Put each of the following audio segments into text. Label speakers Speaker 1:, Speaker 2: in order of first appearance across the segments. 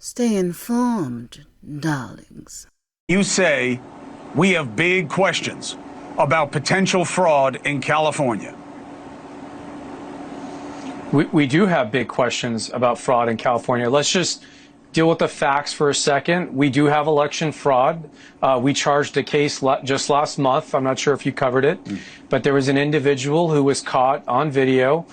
Speaker 1: Stay informed, darlings.
Speaker 2: You say we have big questions about potential fraud in California.
Speaker 3: We do have big questions about fraud in California. Let's just deal with the facts for a second. We do have election fraud. We charged a case just last month. I'm not sure if you covered it, but there was an individual who was caught on video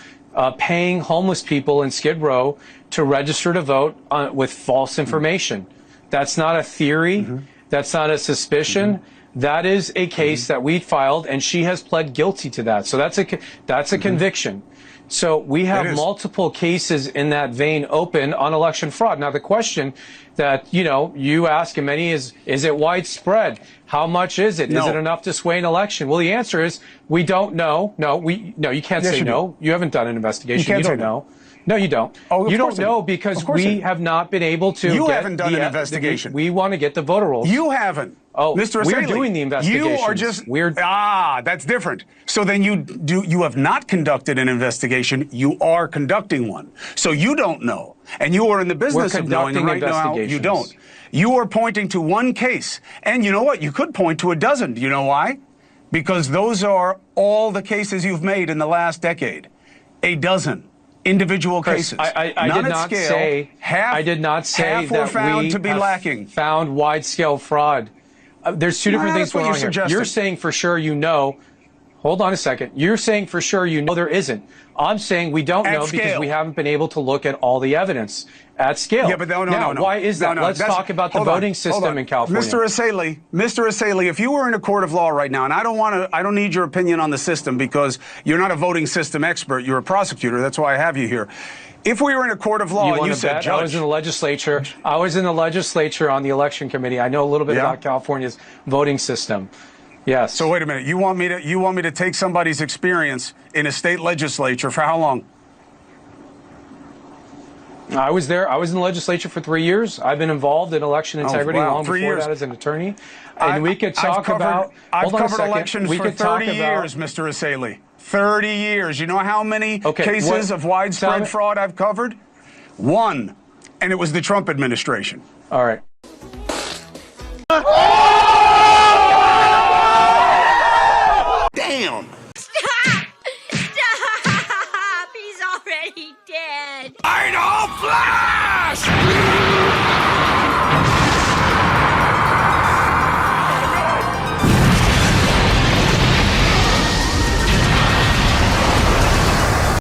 Speaker 3: paying homeless people in Skid Row to register to vote with false information. That's not a theory. That's not a suspicion. That is a case that we filed, and she has pled guilty to that. So that's a conviction. So we have multiple cases in that vein open on election fraud. Now, the question that, you ask, and many is it widespread? How much is it?
Speaker 2: No.
Speaker 3: Is it enough to sway an election? Well, the answer is we don't know. No, you can't say no. You haven't done an investigation. You don't know. No, you don't.
Speaker 2: Oh,
Speaker 3: you don't know because we have not been able to.
Speaker 2: You haven't done an investigation.
Speaker 3: We want to get the voter rolls.
Speaker 2: You haven't.
Speaker 3: Oh,
Speaker 2: Mr. Essayli,
Speaker 3: we're doing the investigation.
Speaker 2: You are just that's different. So then you have not conducted an investigation. You are conducting one. So you don't know, and you are in the business of knowing right now. You don't. You are pointing to one case, and you know what? You could point to a dozen. Do you know why? Because those are all the cases you've made in the last decade. A dozen. Individual cases.
Speaker 3: I did not
Speaker 2: scale,
Speaker 3: say. I did not say
Speaker 2: half
Speaker 3: that
Speaker 2: found
Speaker 3: we
Speaker 2: to be lacking.
Speaker 3: Found wide-scale fraud. There's two different things going on here. You're saying for sure you know. Hold on a second. You're saying for sure you know there isn't. I'm saying we don't know because we haven't been able to look at all the evidence at scale.
Speaker 2: Yeah, but no.
Speaker 3: Why is that? Let's talk about the voting system in California.
Speaker 2: Mr. Essayli, if you were in a court of law right now, and I don't need your opinion on the system because you're not a voting system expert, you're a prosecutor. That's why I have you here. If we were in a court of law and you said, Judge,
Speaker 3: I was in the legislature. I was in the legislature on the election committee. I know a little bit about California's voting system. Yes.
Speaker 2: So wait a minute. You want me to take somebody's experience in a state legislature for how long?
Speaker 3: I was there. I was in the legislature for 3 years. I've been involved in election integrity long before that as an attorney. And we could talk about.
Speaker 2: I've covered elections for 30 years, Mr. Essayli. 30 years. You know how many cases of widespread fraud I've covered? One. And it was the Trump administration.
Speaker 3: All right.
Speaker 2: Damn.
Speaker 4: Stop! Stop! He's already dead.
Speaker 2: I know, Flash!